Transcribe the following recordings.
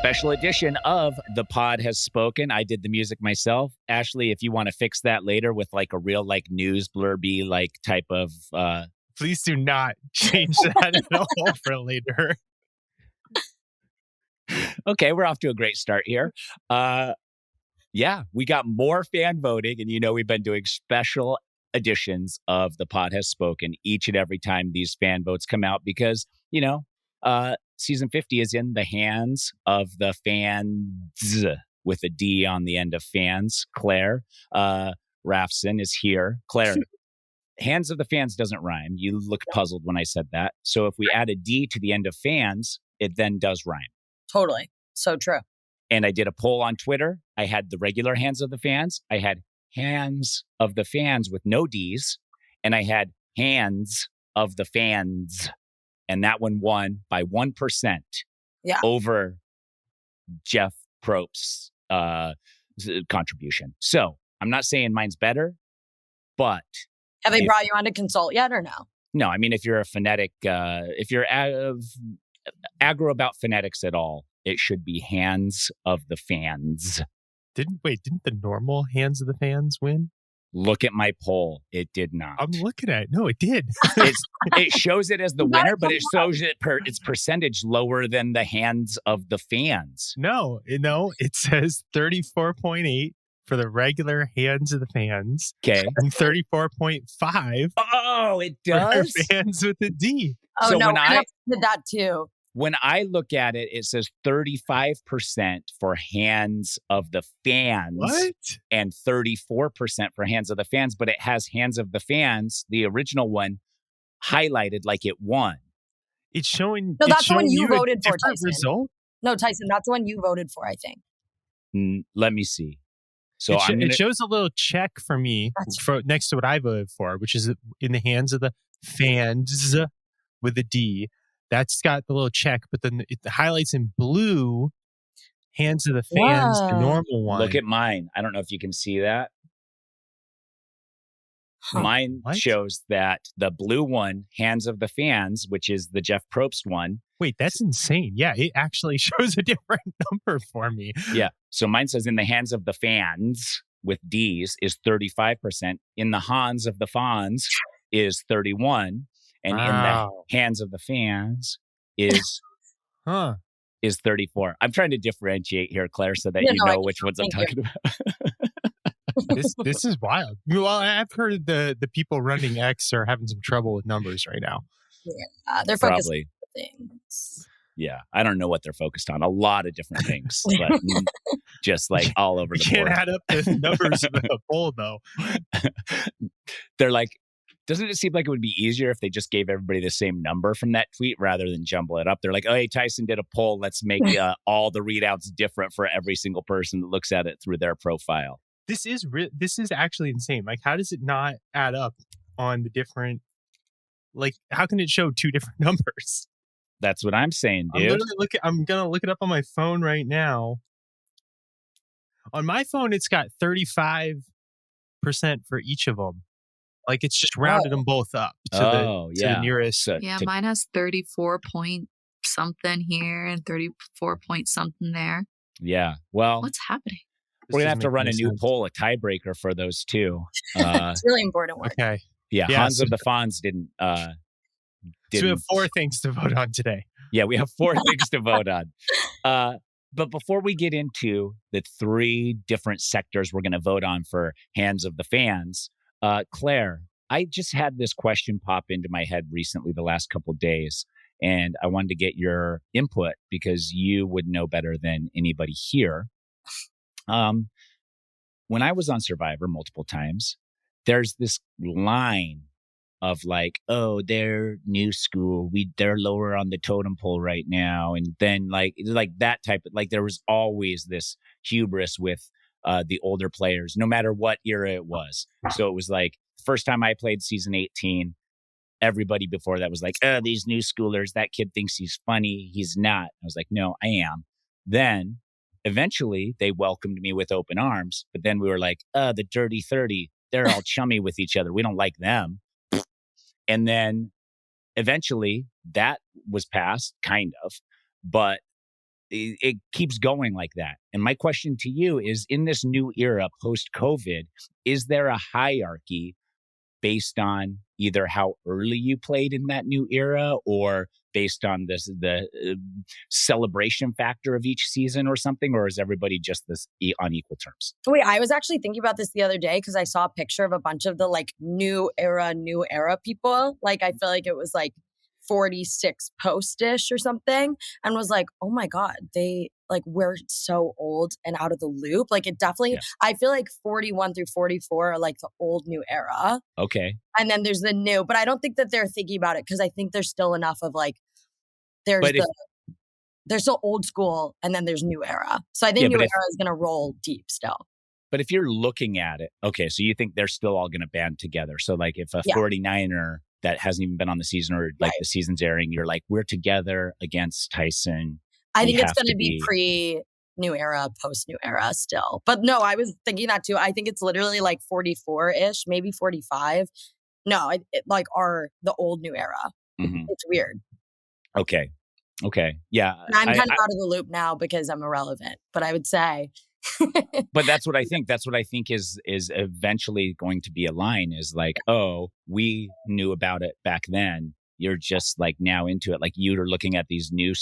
special edition of The Pod Has Spoken. I did the music myself. Ashleigh, if you want to fix that later with like a real like news blurby like type of Please do not change that at all for later. Okay, we're off to a great start here. Yeah, we got more fan voting, and you know we've been doing special editions of The Pod Has Spoken each and every time these fan votes come out because, you know, season 50 is in the hands of the fans with a D on the end of fans. Claire Rafson is here. Claire, hands of the fans doesn't rhyme. You look puzzled when I said that. So if we add a D to the end of fans, it then does rhyme. Totally. So true. And I did a poll on Twitter. I had the regular hands of the fans. I had hands of the fans with no D's. And I had hands of the fans. And that one won by 1% over Jeff Probst's contribution. So I'm not saying mine's better, but... Have they brought you on to consult yet or no? No, I mean, if you're a phonetic, if you're aggro about phonetics at all, it should be hands of the fans. Didn't the normal hands of the fans win? Look at my poll. It did not. I'm looking at it. No, it did. It shows it as the winner, but it shows it its percentage lower than the hands of the fans. No, it says 34.8 for the regular hands of the fans. Okay. And 34.5. Oh, it does? For fans with a D. Oh, so no, I did that too. When I look at it, it says 35% for hands of the fans. What? And 34% for hands of the fans, but it has hands of the fans, the original one, highlighted like it won. It's showing... No, that's the one you voted for, Tyson. Result? No, Tyson, that's the one you voted for, I think. Let me see. So it shows a little check for me next to what I voted for, which is in the hands of the fans with a D. That's got the little check, but then it highlights in blue, hands of the fans, the normal one. Look at mine. I don't know if you can see that. Mine shows that the blue one, hands of the fans, which is the Jeff Probst one. Wait, that's insane. Yeah, it actually shows a different number for me. Yeah. So mine says in the hands of the fans with D's is 35%. In the hands of the fans is 31%. And in the hands of the fans is is 34. I'm trying to differentiate here, Claire, so that you know which ones I'm talking about. This is wild. Well, I've heard the people running X are having some trouble with numbers right now. Yeah, they're focused on things. Yeah, I don't know what they're focused on. A lot of different things, but just like all over the board. You can't add up the numbers of the poll, though. They're like, doesn't it seem like it would be easier if they just gave everybody the same number from that tweet rather than jumble it up? They're like, oh, hey, Tyson did a poll. Let's make all the readouts different for every single person that looks at it through their profile. This is actually insane. Like, how does it not add up on the different... Like, how can it show two different numbers? That's what I'm saying, dude. I'm going to look it up on my phone right now. On my phone, it's got 35% for each of them. Like, it's just rounded them both up to the nearest. Mine has 34 point something here and 34 point something there. Yeah. Well, what's happening? We're going to have to run a new poll, a tiebreaker for those two. It's really important work. Okay. Yeah. Hans of the Fawns didn't. So we have 4 things to vote on today. Yeah, we have 4 things to vote on. But before we get into the 3 different sectors we're going to vote on for Hands of the Fans, Claire, I just had this question pop into my head recently the last couple of days, and I wanted to get your input because you would know better than anybody here. When I was on Survivor multiple times, there's this line of like, oh, they're new school. They're lower on the totem pole right now. And then like that type of, like there was always this hubris with the older players, no matter what era it was. So it was like, first time I played season 18, everybody before that was like, oh, these new schoolers, that kid thinks he's funny. He's not. I was like, no, I am. Then eventually they welcomed me with open arms. But then we were like, the dirty 30, they're all chummy with each other. We don't like them. And then eventually that was passed, kind of. But it keeps going like that. And my question to you is, in this new era post-COVID, is there a hierarchy based on either how early you played in that new era or based on the celebration factor of each season or something? Or is everybody just on equal terms? Wait, I was actually thinking about this the other day because I saw a picture of a bunch of the like new era people. Like, I feel like it was like 46 post-ish or something, and was like, oh my God, we're so old and out of the loop. Like, it definitely, I feel like 41 through 44 are like the old new era. Okay. And then there's the new, but I don't think that they're thinking about it because I think there's still enough of like, there's still old school and then there's new era. So I think new era is going to roll deep still. But if you're looking at it, okay, so you think they're still all going to band together. So like if a 49er that hasn't even been on the season or like the season's airing, you're like, we're together against Tyson. I think it's going to be pre-new era, post-new era still. But no, I was thinking that too. I think it's literally like 44-ish, maybe 45. No, the old new era. Mm-hmm. It's weird. Okay. Yeah. And I'm kind of out of the loop now because I'm irrelevant. But I would say... But that's what I think. That's what I think is eventually going to be a line is like, oh, we knew about it back then. You're just like now into it. Like you're looking at these new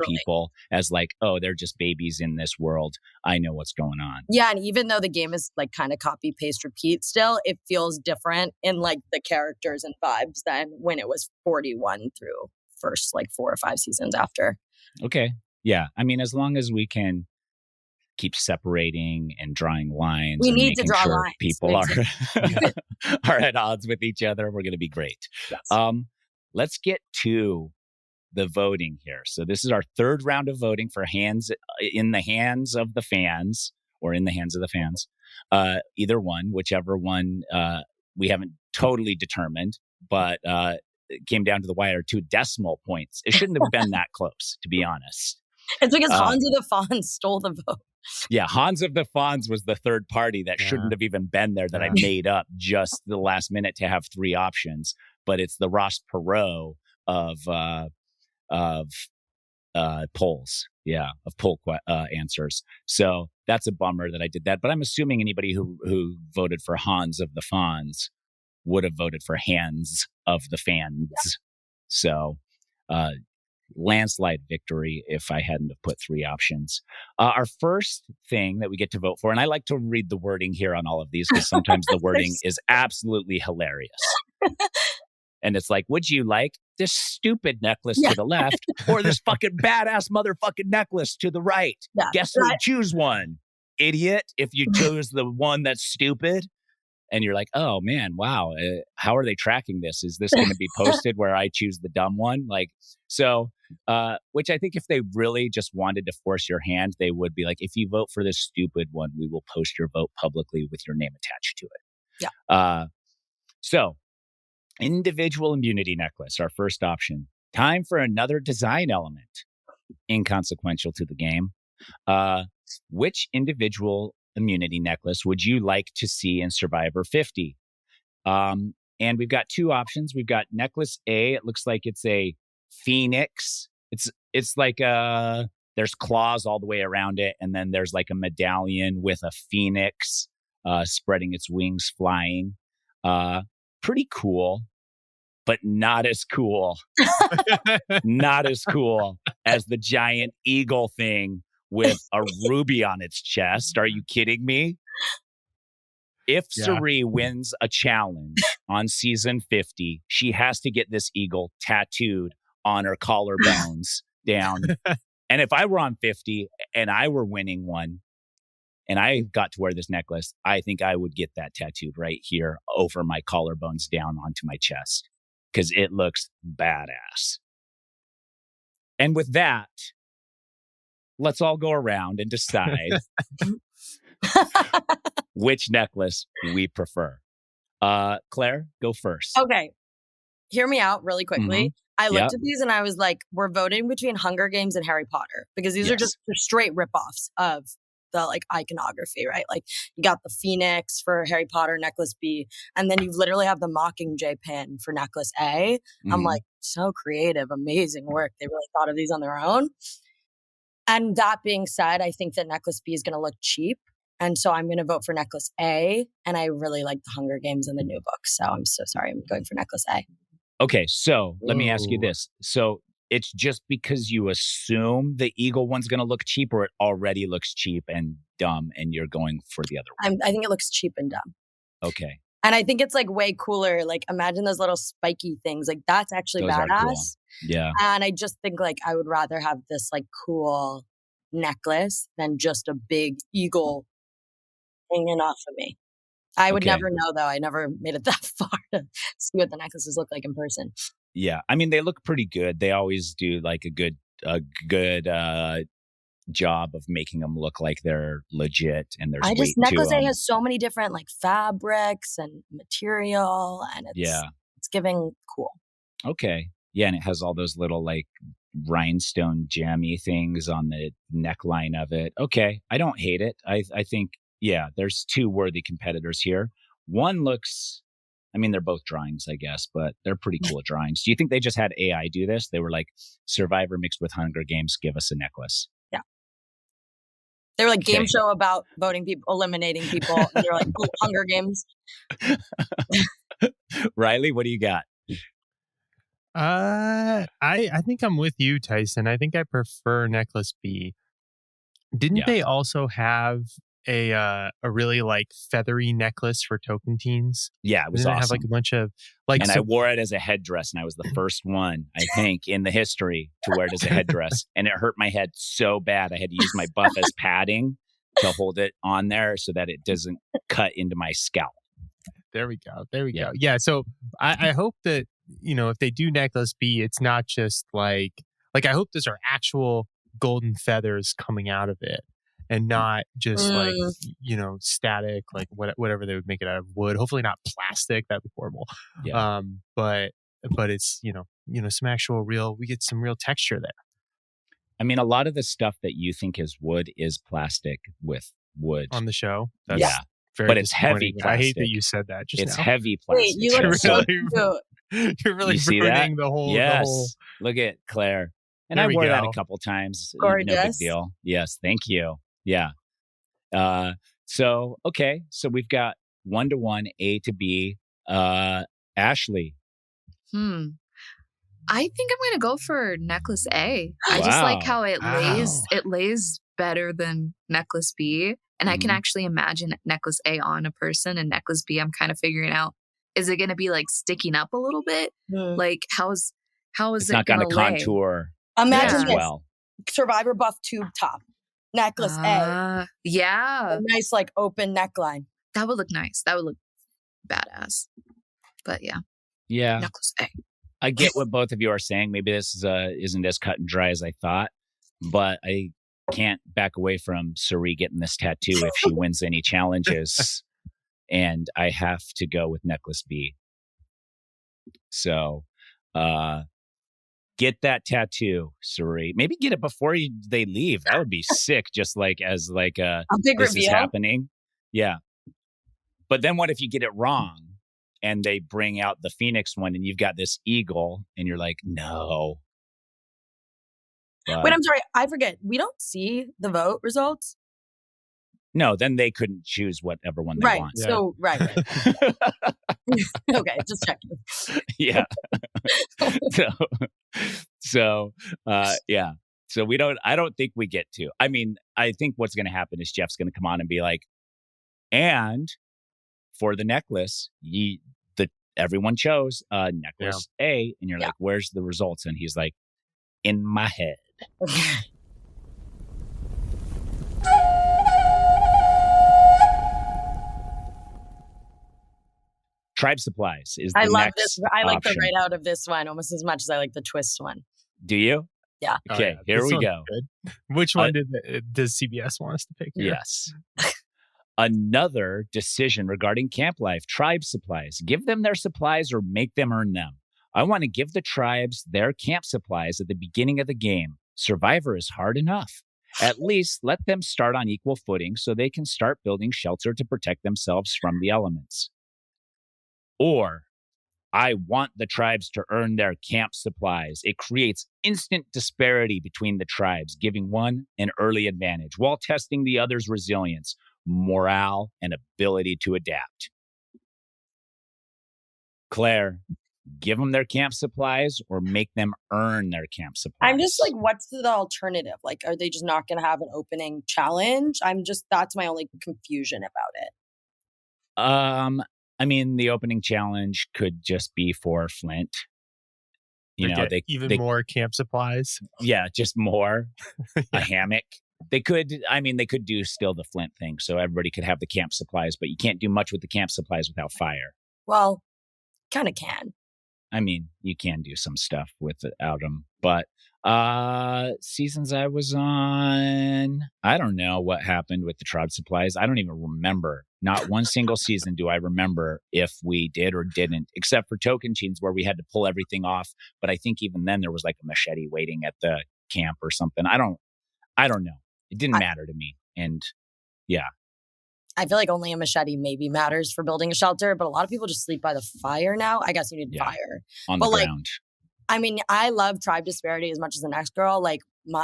people as like, oh, they're just babies in this world. I know what's going on. Yeah. And even though the game is like kind of copy, paste, repeat still, it feels different in like the characters and vibes than when it was 41 through first like 4 or 5 seasons after. Okay. Yeah. I mean, as long as we can keep separating and drawing lines. We need to draw lines. People are at odds with each other. We're going to be great. Yes. Let's get to the voting here. So this is our third round of voting for in the hands of the fans or in the hands of the fans. Either one, whichever one we haven't totally determined, but it came down to the wire 2 decimal points. It shouldn't have been that close, to be honest. It's because Hans of the Fawns stole the vote. Yeah, Hans of the Fawns was the third party that shouldn't have even been there that I made up just the last minute to have 3 options. But it's the Ross Perot of polls. Yeah, of poll answers. So that's a bummer that I did that. But I'm assuming anybody who voted for Hans of the Fawns would have voted for Hands of the Fans. Yeah. So landslide victory if I hadn't have put 3 options. Our first thing that we get to vote for, and I like to read the wording here on all of these because sometimes the wording is absolutely hilarious. And it's like, would you like this stupid necklace to the left or this fucking badass motherfucking necklace to the right? Yeah. Guess who? Choose one, idiot. If you chose the one that's stupid. And you're like, oh man, wow. How are they tracking this? Is this going to be posted where I choose the dumb one? Like, so, which I think if they really just wanted to force your hand, they would be like, if you vote for this stupid one, we will post your vote publicly with your name attached to it. Yeah. So individual immunity necklace, our first option. Time for another design element. Inconsequential to the game. Which individual immunity necklace would you like to see in Survivor 50? And we've got 2 options. We've got necklace A. It looks like it's a phoenix. It's like there's claws all the way around it, and then there's like a medallion with a phoenix spreading its wings, flying. Pretty cool, but not as cool. Not as cool as the giant eagle thing with a ruby on its chest. Are you kidding me? If Cirie wins a challenge on season 50, she has to get this eagle tattooed on her collarbones down. And if I were on 50 and I were winning one and I got to wear this necklace, I think I would get that tattooed right here over my collarbones down onto my chest because it looks badass. And with that, let's all go around and decide which necklace we prefer. Claire, go first. Okay. Hear me out really quickly. Mm-hmm. I looked at these and I was like, we're voting between Hunger Games and Harry Potter because these are just straight ripoffs of the like iconography, right? Like you got the Phoenix for Harry Potter necklace B, and then you literally have the Mockingjay pin for necklace A. I'm like, so creative, amazing work. They really thought of these on their own. And that being said, I think that necklace B is going to look cheap. And so I'm going to vote for necklace A. And I really like the Hunger Games and the new book. So I'm so sorry. I'm going for necklace A. Okay, so let me ask you Ooh. this. So it's just because you assume the eagle one's going to look cheap, or it already looks cheap and dumb and you're going for the other one? I think it looks cheap and dumb. Okay. And I think it's like way cooler. Like imagine those little spiky things. Like that's actually Those are badass. cool. Yeah. And I just think like I would rather have this like cool necklace than just a big eagle hanging off of me. I would Okay. never know though. I never made it that far to see what the necklaces look like in person. Yeah. I mean, they look pretty good. They always do like a good job of making them look like they're legit and there's weight to necklace A them. has so many different like fabrics and material, and it's giving cool. Okay. Yeah, and it has all those little like rhinestone jammy things on the neckline of it. Okay. I don't hate it. I think, yeah, there's two worthy competitors here. One looks, I mean, they're both drawings, I guess, but they're pretty cool drawings. Do you think they just had AI do this? They were like, Survivor mixed with Hunger Games, give us a necklace. Yeah. They were like game Okay. show about voting people, eliminating people. And they're like, oh, Hunger Games. Riley, what do you got? I think I'm with you, Tyson. I think I prefer necklace B. Didn't Yeah. they also have a really like feathery necklace for token teens? Yeah, it was Didn't it awesome. have like a bunch of like And so, I wore it as a headdress, and I was the first one, I think, in the history to wear it as a headdress. And it hurt my head so bad, I had to use my buff as padding to hold it on there so that it doesn't cut into my scalp. There we go. There we Yeah. go. Yeah. So I hope that, you know, if they do necklace B, it's not just like I hope those are actual golden feathers coming out of it and not just like, you know, static, like whatever they would make it out of wood. Hopefully not plastic. That'd be horrible. Yeah. But it's, you know, some actual we get some real texture there. I mean, a lot of the stuff that you think is wood is plastic with wood. On the show. Yeah. Very But it's heavy disappointing. I hate that plastic. you said that just It's now. heavy plastic. Wait, you look so Really- cute. You're really You see that? ruining the whole Yes. Look at Claire. And There I we wore that go. a couple times. No big Gorgeous. deal. Yes. Thank you. Yeah. So, okay. So we've got 1-1, A to B. Ashleigh. I think I'm gonna go for necklace A. I just like how it lays. Wow. It lays better than necklace B, and I can Mhm. actually imagine necklace A on a person, and necklace B. I'm kind of figuring out: is it gonna be like sticking up a little bit? Like how is It's it not gonna going to lay? contour Imagine as this. well. Survivor buff tube top. Necklace A. Yeah, A nice like open neckline. that would look nice. That would look badass. But yeah, Yeah. necklace A. I get what both of you are saying. Maybe this is isn't as cut and dry as I thought, but I can't back away from Suri getting this tattoo if she wins any challenges, and I have to go with necklace B. So, get that tattoo, Suri. Maybe get it before they leave. That would be sick. Just like as like A big this is reveal. happening. Yeah. But then what if you get it wrong? And they bring out the Phoenix one and you've got this eagle and you're like, no. Wait, I'm sorry. I forget. We don't see the vote results. No, then they couldn't choose whatever one they Right. want. So, right. Okay. Just checking. Yeah. So, yeah. So I don't think we get to. I mean, I think what's going to happen is Jeff's going to come on and be like, and for the necklace, everyone chose necklace A, and you're like, "Where's the results?" And he's like, "In my head." Tribe supplies is the I love next this. I like the option. write out of this one almost as much as I like the twist one. Do you? Yeah. Okay, here This we one's go. good. Which one does CBS want us to pick here? Yes. Another decision regarding camp life, tribe supplies. Give them their supplies or make them earn them. I want to give the tribes their camp supplies at the beginning of the game. Survivor is hard enough. At least let them start on equal footing so they can start building shelter to protect themselves from the elements. Or, I want the tribes to earn their camp supplies. It creates instant disparity between the tribes, giving one an early advantage while testing the other's resilience, morale, and ability to adapt. Claire, give them their camp supplies or make them earn their camp supplies. I'm just like, what's the alternative? Like, are they just not going to have an opening challenge? That's my only confusion about it. I mean, the opening challenge could just be for Flint. They more camp supplies. Yeah, just more. Yeah. A hammock. They could do still the Flint thing, so everybody could have the camp supplies, but you can't do much with the camp supplies without fire. Well, kind of can. I mean, you can do some stuff without them, but seasons I was on, I don't know what happened with the tribe supplies. I don't even remember. Not one single season do I remember if we did or didn't, except for token teams where we had to pull everything off. But I think even then there was like a machete waiting at the camp or something. I don't know. It didn't matter to me. And yeah. I feel like only a machete maybe matters for building a shelter, but a lot of people just sleep by the fire now. I guess you need fire. On the ground. I mean, I love tribe disparity as much as the next girl. Like,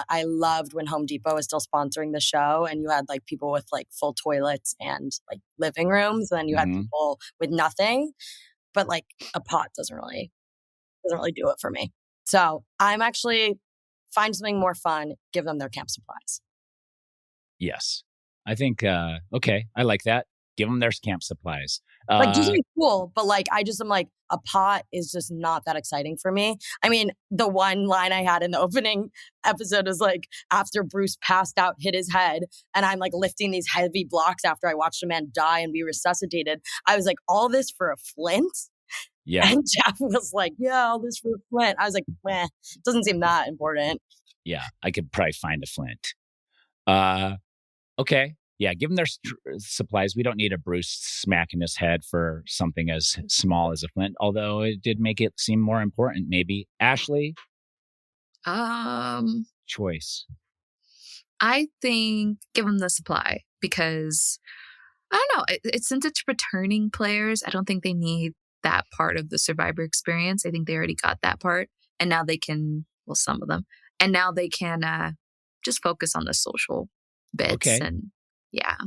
I loved when Home Depot was still sponsoring the show, and you had like people with like full toilets and like living rooms, and then you had people with nothing. But like a pot doesn't really do it for me. So I'm actually find something more fun. Give them their camp supplies. Yes, I think okay. I like that. Give them their camp supplies. Like, do something cool, but like, I'm like, a pot is just not that exciting for me. I mean, the one line I had in the opening episode is like, after Bruce passed out, hit his head, and I'm like lifting these heavy blocks after I watched a man die and be resuscitated. I was like, all this for a flint? Yeah. And Jeff was like, yeah, all this for a flint. I was like, meh, doesn't seem that important. Yeah, I could probably find a flint. Okay. Yeah, give them their supplies. We don't need a Bruce smacking his head for something as small as a flint, although it did make it seem more important, maybe. Ashleigh? Choice. I think give them the supply because, I don't know, since it's returning players, I don't think they need that part of the Survivor experience. I think they already got that part. And now they can, well, some of them, and now they can just focus on the social bits. Okay. And yeah,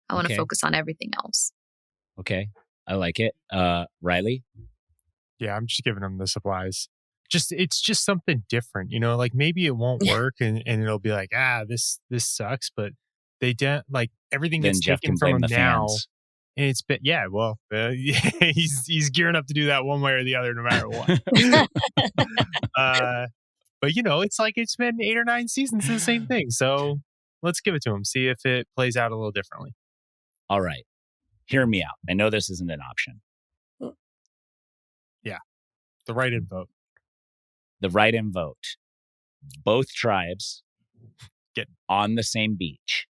I want to focus on everything else. Okay. I like it. Riley? Yeah, I'm just giving them the supplies. It's just something different, like maybe it won't work and it'll be like, this sucks, but they don't like everything Then gets Jeff taken can from blame him the now. fans. And it's been, he's gearing up to do that one way or the other, no matter what. But it's like, it's been 8 or 9 seasons of the same thing. So let's give it to him. See if it plays out a little differently. All right. Hear me out. I know this isn't an option. Yeah. The write-in vote. The write-in vote. Both tribes get on the same beach.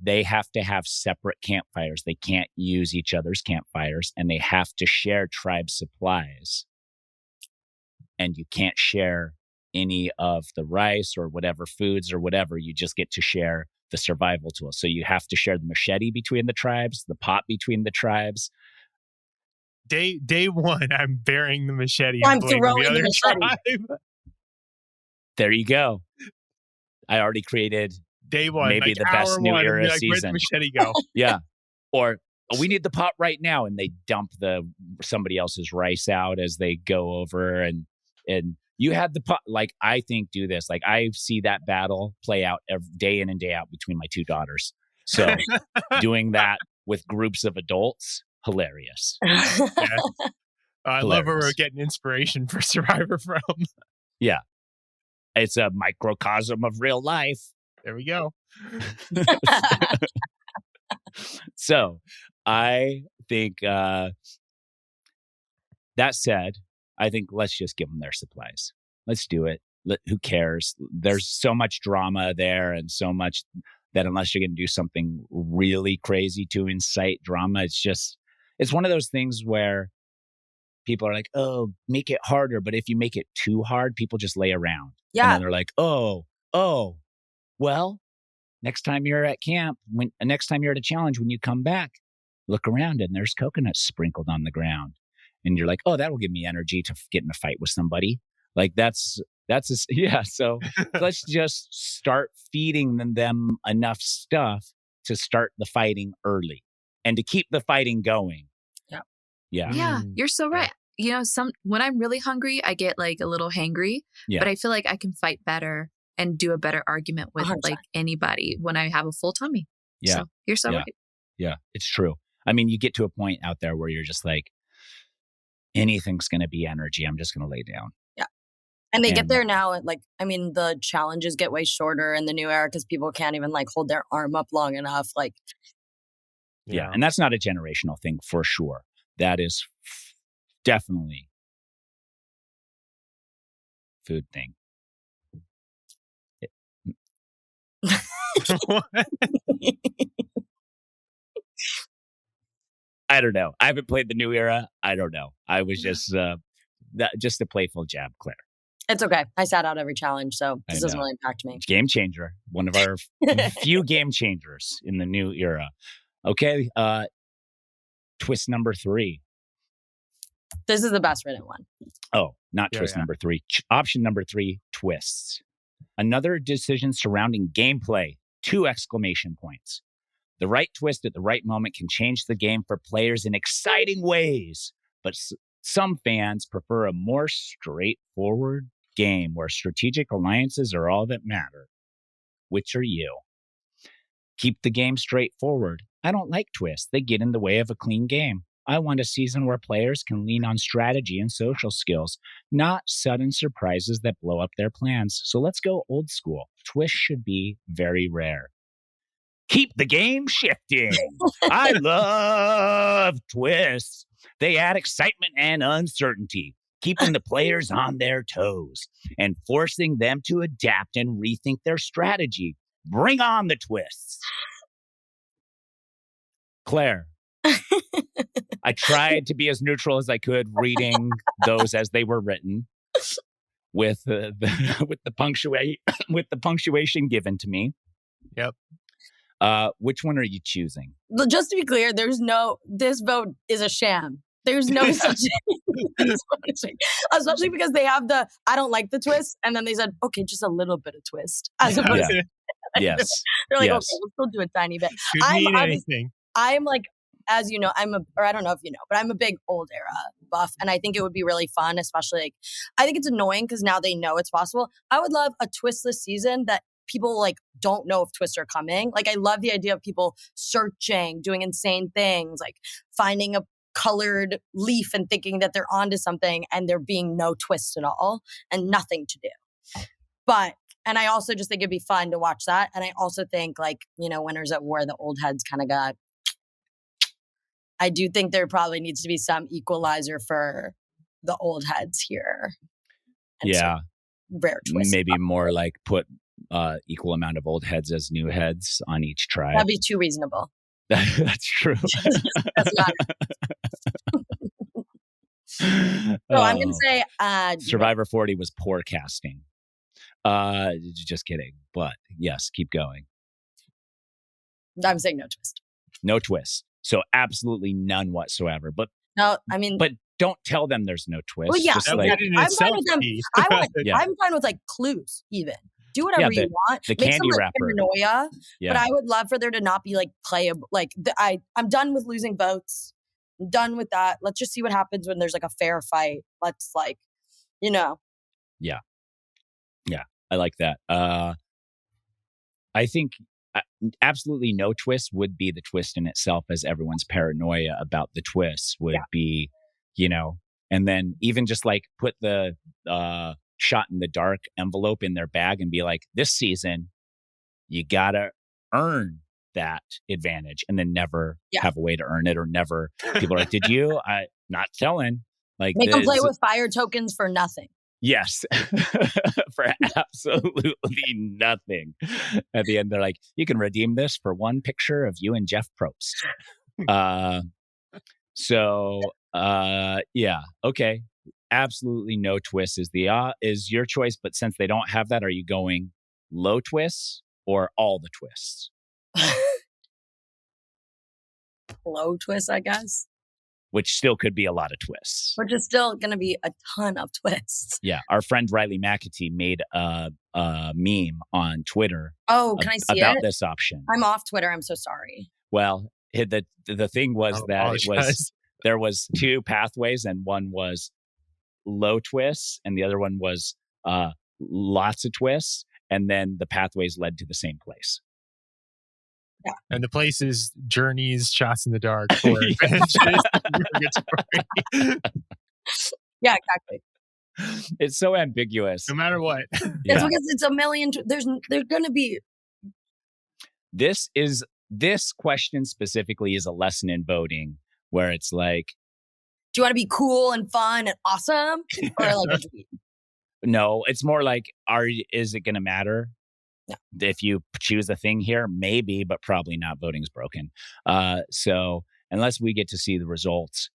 They have to have separate campfires. They can't use each other's campfires, and they have to share tribe supplies. And you can't share any of the rice or whatever foods or whatever. You just get to share the survival tools. So you have to share the machete between the tribes, the pot between the tribes. Day one, I'm bearing the machete. I'm throwing the machete. Tribe. There you go. I already created day one, maybe the best new era season. Where'd the machete go? Yeah. Or we need the pot right now, and they dump somebody else's rice out as they go over, and you had the pot. Like, I think do this. Like, I see that battle play out day in and day out between my 2 daughters. So doing that with groups of adults, hilarious. I love where we're getting inspiration for Survivor from. Yeah. It's a microcosm of real life. There we go. So I think that said, I think let's just give them their supplies. Let's do it. Who cares? There's so much drama there and so much that unless you're going to do something really crazy to incite drama, it's one of those things where people are like, oh, make it harder. But if you make it too hard, people just lay around. Yeah. And then they're like, oh, oh, well, next time you're at camp, next time you're at a challenge, when you come back, look around and there's coconuts sprinkled on the ground. And you're like, oh, that will give me energy to get in a fight with somebody. Like yeah. So let's just start feeding them enough stuff to start the fighting early and to keep the fighting going. Yeah. Yeah. Yeah, you're so right. You know, when I'm really hungry, I get like a little hangry, Yeah. but I feel like I can fight better and do a better argument with 100%. like anybody when I have a full tummy. Yeah. So you're so Yeah. right. Yeah, it's true. I mean, you get to a point out there where you're just like, anything's going to be energy. I'm just going to lay down. Yeah. And they get And- there now. Like, I mean, the challenges get way shorter in the new era because people can't even like hold their arm up long enough. Like, Yeah. And that's not a generational thing for sure. That is definitely food thing. I don't know. I haven't played the new era. I don't know. I was just a playful jab, Claire. it's okay. I sat out every challenge, so I this doesn't know. really impact me. Game changer. One of our few game changers in the new era. Okay. Twist number 3. This is the best written one. Oh, not Yeah, twist yeah. number 3. Option number 3, twists. Another decision surrounding gameplay. 2 exclamation points. The right twist at the right moment can change the game for players in exciting ways, but some fans prefer a more straightforward game where strategic alliances are all that matter. Which are you? Keep the game straightforward. I don't like twists. They get in the way of a clean game. I want a season where players can lean on strategy and social skills, not sudden surprises that blow up their plans. So let's go old school. Twists should be very rare. Keep the game shifting. I love twists. They add excitement and uncertainty, keeping the players on their toes and forcing them to adapt and rethink their strategy. Bring on the twists. Claire, I tried to be as neutral as I could reading those as they were written with the punctuation given to me. Yep. Which one are you choosing? Just to be clear, this vote is a sham. There's no such thing. Especially because they have I don't like the twist. And then they said, okay, just a little bit of twist. As opposed to, Yes. they're like, Yes. okay, we'll still do a tiny bit. Could mean anything. I'm like, as you know, or I don't know if you know, but I'm a big old era buff. And I think it would be really fun, especially like, I think it's annoying because now they know it's possible. I would love a twistless season that people like don't know if twists are coming. Like I love the idea of people searching, doing insane things, like finding a colored leaf and thinking that they're onto something and there being no twist at all and nothing to do. And I also just think it'd be fun to watch that. And I also think like, you know, Winners at War, the old heads kind of got, I do think there probably needs to be some equalizer for the old heads here. And Yeah. rare twist. Maybe more like put equal amount of old heads as new heads on each tribe. That'd be too reasonable. That's true. That's not. So I'm going to say Survivor 40 was poor casting. Just kidding. But yes, keep going. I'm saying no twist. No twist. So absolutely none whatsoever. But No, I mean, don't tell them there's no twist. well, yeah, Just That like, would in I'm fine itself with them. be- I'm fine with like clues even. Do whatever Yeah, you want. the Make candy some, like, wrapper. paranoia. yeah. But I would love for there to not be like playable. Like I'm done with losing votes. I'm done with that. Let's just see what happens when there's like a fair fight. Let's like, you know. I like that. I think absolutely no twist would be the twist in itself, as everyone's paranoia about the twists would be, you know, and then even just like put the shot in the dark envelope in their bag and be like, this season, you gotta earn that advantage and then never have a way to earn it or never. People are like, did you? Not telling. Like Make them play with fire tokens for nothing. Yes, for absolutely nothing. At the end, they're like, you can redeem this for one picture of you and Jeff Probst. Yeah, okay. Absolutely no twist is your choice. But since they don't have that, are you going low twists or all the twists? Low twist, I guess. Which still could be a lot of twists. Which is still going to be a ton of twists. Yeah. Our friend Riley McAtee made a meme on Twitter. Oh, can I see about it? this option. I'm off Twitter. I'm so sorry. Well, the thing was that there was two pathways, and one was low twists, and the other one was lots of twists, and then the pathways led to the same place. Yeah. And the place is Journey's Shots in the Dark. Or Yeah, exactly. It's so ambiguous. No matter what. It's because it's a million. There's going to be. This question specifically is a lesson in voting, where it's like, do you want to be cool and fun and awesome, or like? No, it's more like, is it going to matter? No. If you choose a thing here, maybe, but probably not. Voting's broken. So unless we get to see the results,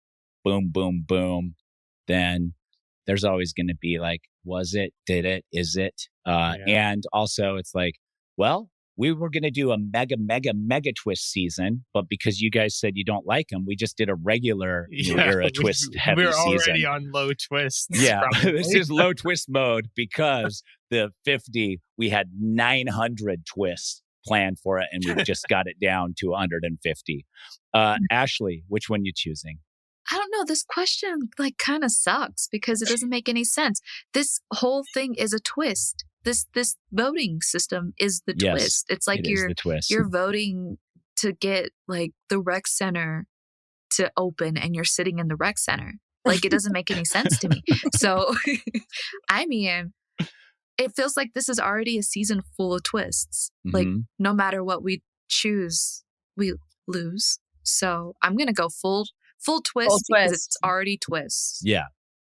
boom, boom, boom, then there's always going to be like, was it, did it, is it? And also it's like, well, we were going to do a mega, mega, mega twist season, but because you guys said you don't like them, we just did a regular new era twist heavy season. We're already on low twists. Yeah, this is low twist mode because the 50, we had 900 twists planned for it, and we just got it down to 150. Ashleigh, which one you choosing? I don't know. This question like kind of sucks because it doesn't make any sense. This whole thing is a twist. This voting system is the twist. It's like you're voting to get like the rec center to open, and you're sitting in the rec center. Like, it doesn't make any sense to me. So, I mean, it feels like this is already a season full of twists. Mm-hmm. Like, no matter what we choose, we lose. So I'm gonna go full twist because it's already twists. Yeah,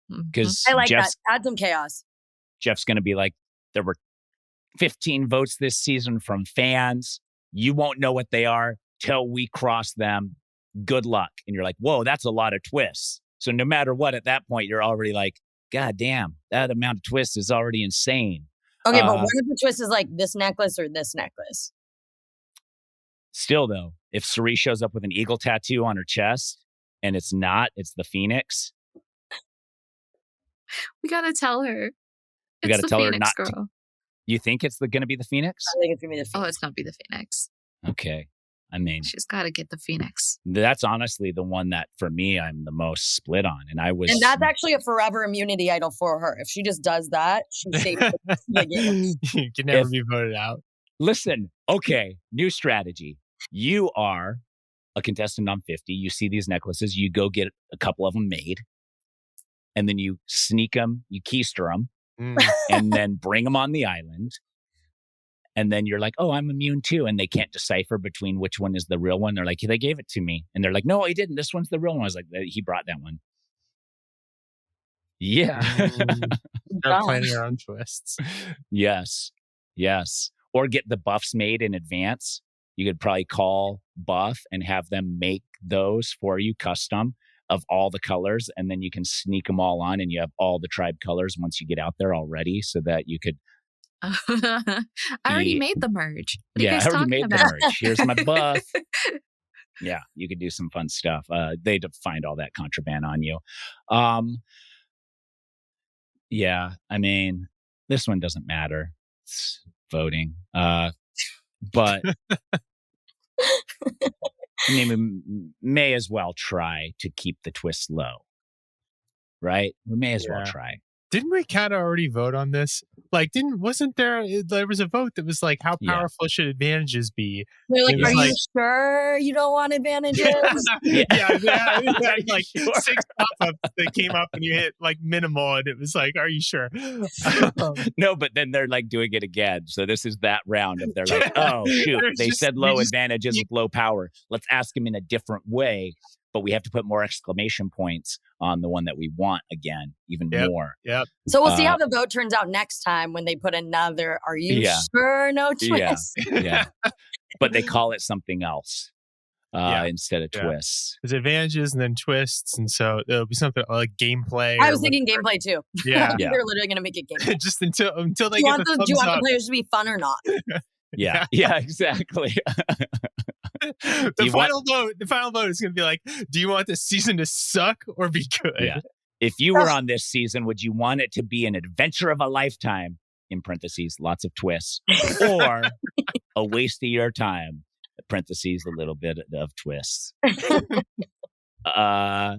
because I like that. Add some chaos. Jeff's gonna be like, there were 15 votes this season from fans. You won't know what they are till we cross them. Good luck. And you're like, whoa, that's a lot of twists. So no matter what, at that point, you're already like, God damn, that amount of twists is already insane. Okay, but what if the twist is like this necklace or this necklace? Still, though, if Cerie shows up with an eagle tattoo on her chest and it's the Phoenix. We got to tell her. We got to tell Phoenix, her not to. You think it's going to be the Phoenix? I think it's going to be the Phoenix. Oh, it's going to be the Phoenix. Okay. I mean, she's got to get the Phoenix. That's honestly the one that, for me, I'm the most split on. And that's actually a forever immunity idol for her. If she just does that, she's safe. You can never be voted out. Listen, okay, new strategy. You are a contestant on 50. You see these necklaces. You go get a couple of them made. And then you sneak them, you keister them. And then bring them on the island. And then you're like, oh, I'm immune too. And they can't decipher between which one is the real one. They're like, they gave it to me. And they're like, no, he didn't. This one's the real one. I was like, he brought that one. Yeah. They're planning their own twists. Yes. Or get the buffs made in advance. You could probably call Buff and have them make those for you custom of all the colors, and then you can sneak them all on, and you have all the tribe colors once you get out there already, so that you could. I already made the merge. I already made the merge. Here's my buff. Yeah, you could do some fun stuff. They'd find all that contraband on you. Yeah, I mean, this one doesn't matter. It's voting. But I mean, we may as well try to keep the twist low, right? We may as well try. Didn't we kind of already vote on this? Like, wasn't there was a vote that was like, how powerful should advantages be? They're like, are you sure you don't want advantages? Like sure. 6 pop-ups that came up and you hit like minimal, and it was like, are you sure? No, but then they're like doing it again. So this is that round of they're like, oh shoot, they said low advantages with low power. Let's ask them in a different way. But we have to put more exclamation points on the one that we want again, even more. Yep. So we'll see how the vote turns out next time when they put another, are you sure no twist? Yeah. But they call it something else. instead of Yeah. twists. There's advantages and then twists, and so it'll be something like gameplay. I was thinking gameplay too. Yeah. I think they're literally going to make it gameplay. Just until they Do get you want the the, do you thumbs want the up. players to be fun or not? Yeah, exactly. The final vote is going to be like, do you want this season to suck or be good? Yeah. If you were on this season, would you want it to be an adventure of a lifetime, in parentheses, lots of twists, or a waste of your time, parentheses, a little bit of twists? Yeah.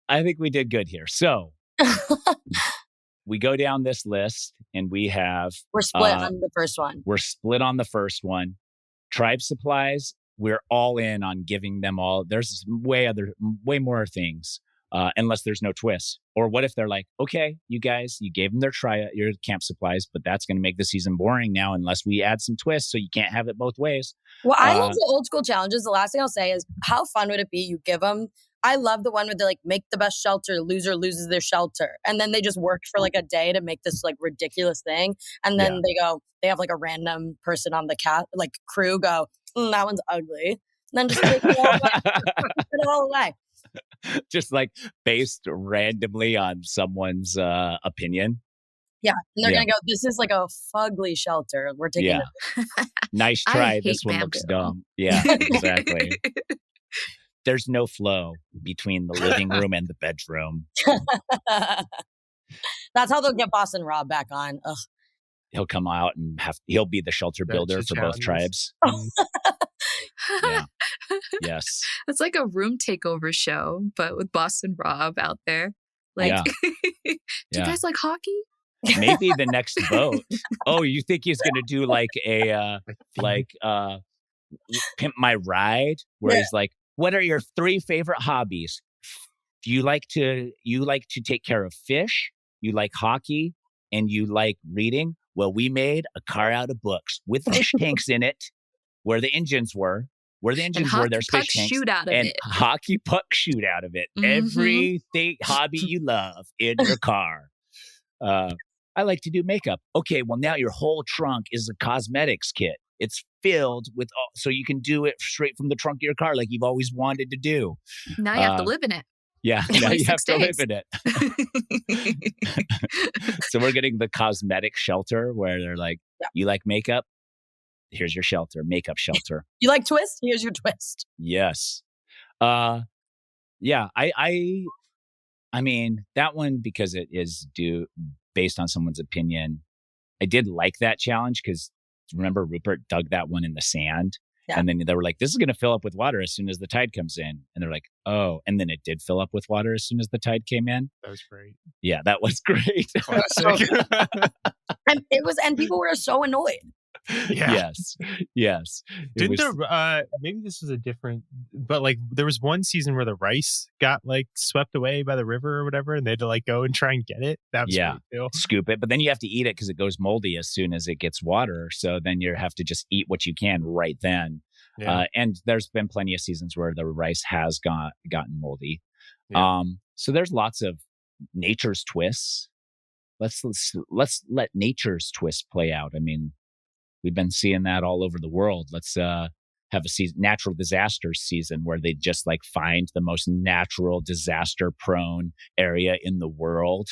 I think we did good here. So we go down this list and we have... We're split on the first one. We're split on the first one. Tribe supplies, we're all in on giving them all. There's way more things, unless there's no twists. Or what if they're like, okay, you guys, you gave them your camp supplies, but that's going to make the season boring now unless we add some twists, so you can't have it both ways. Well, I love the old school challenges. The last thing I'll say is, how fun would it be? You give them... I love the one where they like make the best shelter, loser loses their shelter. And then they just work for like a day to make this like ridiculous thing. And then they have like a random person on the crew go, that one's ugly. And then just take it all away. Just like based randomly on someone's opinion. Yeah. And they're going to go, this is like a fugly shelter. We're taking it. Nice try. This one looks dumb. Yeah, exactly. There's no flow between the living room and the bedroom. That's how they'll get Boston Rob back on. Ugh. He'll come out and he'll be the shelter builder for both tribes. Yeah. Yes. It's like a room takeover show, but with Boston Rob out there. Like, do you guys like hockey? Maybe the next vote. Oh, you think he's going to do like a Pimp My Ride, where he's like, what are your 3 favorite hobbies? Do you like to take care of fish? You like hockey and you like reading? Well, we made a car out of books with fish tanks in it, where the engines were. Where the engines were, there's fish tanks. Shoot out of and it. Hockey puck shoot out of it. Everything hobby you love in your car. I like to do makeup. Okay, well now your whole trunk is a cosmetics kit. It's filled with so you can do it straight from the trunk of your car like you've always wanted to do. Now you have to live in it. Yeah, now you have to live in it. So we're getting the cosmetic shelter where they're like, you like makeup? Here's your shelter, makeup shelter. You like twist? Here's your twist. Yes. Yeah, I mean, that one, because it is based on someone's opinion, I did like that challenge because remember Rupert dug that one in the sand. Yeah. And then they were like, this is going to fill up with water as soon as the tide comes in. And they're like, oh, and then it did fill up with water as soon as the tide came in. That was great. Yeah, that was great. Classic. and people were so annoyed. Yeah. Yes. Didn't maybe this was a different, but like there was one season where the rice got like swept away by the river or whatever, and they had to like go and try and get it. That was great too. Scoop it, but then you have to eat it because it goes moldy as soon as it gets water. So then you have to just eat what you can right then. Yeah. And there's been plenty of seasons where the rice has gotten moldy. Yeah. So there's lots of nature's twists. Let's let nature's twist play out. I mean, we've been seeing that all over the world. Let's have a natural disasters season where they just like find the most natural disaster prone area in the world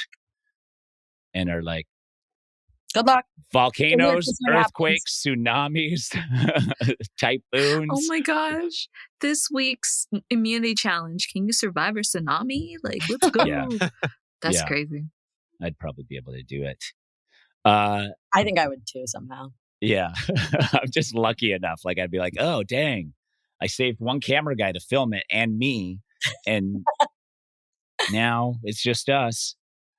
and are like, good luck. Volcanoes, earthquakes, tsunamis, typhoons. Oh my gosh. This week's immunity challenge. Can you survive a tsunami? Like, let's go. Yeah. That's crazy. I'd probably be able to do it. I think I would too somehow. Yeah. I'm just lucky enough. Like I'd be like, oh, dang. I saved one camera guy to film it and me. And now it's just us.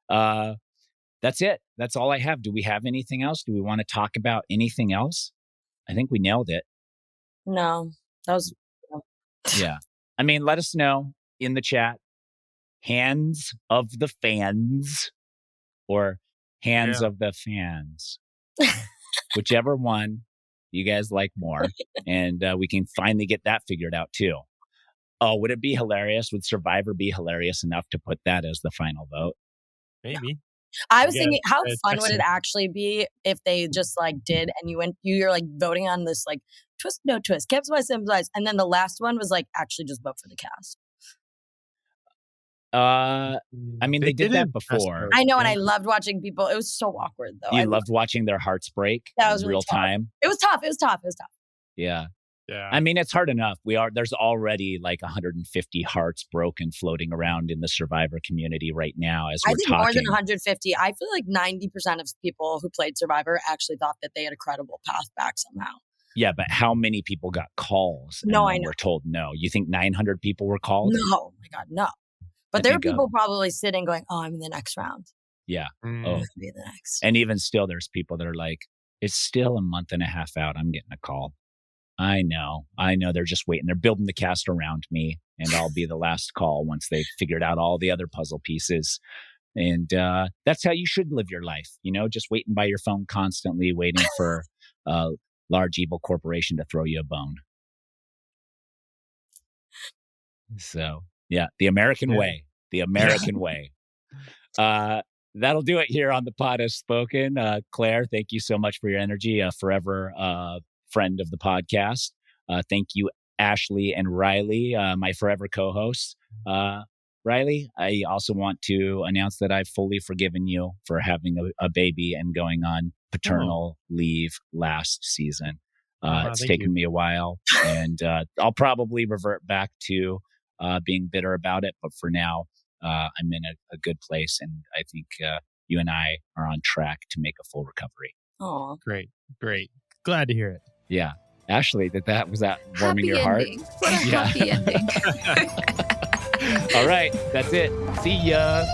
That's it. That's all I have. Do we have anything else? Do we want to talk about anything else? I think we nailed it. No, that was... Yeah. I mean, let us know in the chat. Hands of the fans or hands of the fans. Whichever one you guys like more. And we can finally get that figured out too. Oh, would it be hilarious? Would Survivor be hilarious enough to put that as the final vote? Maybe. I was Yeah, thinking, how fun would Texan. it actually be if they just like did, and you're like voting on this like twist, no twist, Kev's wise, Sim's wise, and then the last one was like actually just vote for the cast. I mean, they did that it best before. vote, I know, and yeah. I loved watching people. It was so awkward though. You I loved watching their hearts break That in was really real tough. time. It was tough. It was tough. It was tough. Yeah. Yeah. I mean, it's hard enough. There's already like 150 hearts broken floating around in the Survivor community right now as we're I think talking. more than 150. I feel like 90% of people who played Survivor actually thought that they had a credible path back somehow. Yeah, but how many people got calls? And No, then I know. were told no. You think 900 people were called? No, oh my God, no. But I there were think, people probably sitting going, oh, I'm in the next round. Yeah. Mm. Oh, I'm going to be in the next. and even still, there's people that are like, it's still a month and a half out. I'm getting a call. I know. They're just waiting. They're building the cast around me, and I'll be the last call once they've figured out all the other puzzle pieces. And that's how you should live your life. Just waiting by your phone constantly, waiting for a large evil corporation to throw you a bone. So, yeah, the American way. The American way. That'll do it here on the Pod Has Spoken. Claire, thank you so much for your energy. Forever friend of the podcast. Thank you, Ashleigh and Riley, my forever co-hosts. Riley, I also want to announce that I've fully forgiven you for having a baby and going on paternal leave last season. It's taken me a while, and I'll probably revert back to being bitter about it. But for now, I'm in a good place, and I think you and I are on track to make a full recovery. Oh, Great. Glad to hear it. Yeah. Ashleigh, was that warming Happy your heart? ending. What a happy ending. All right. That's it. See ya.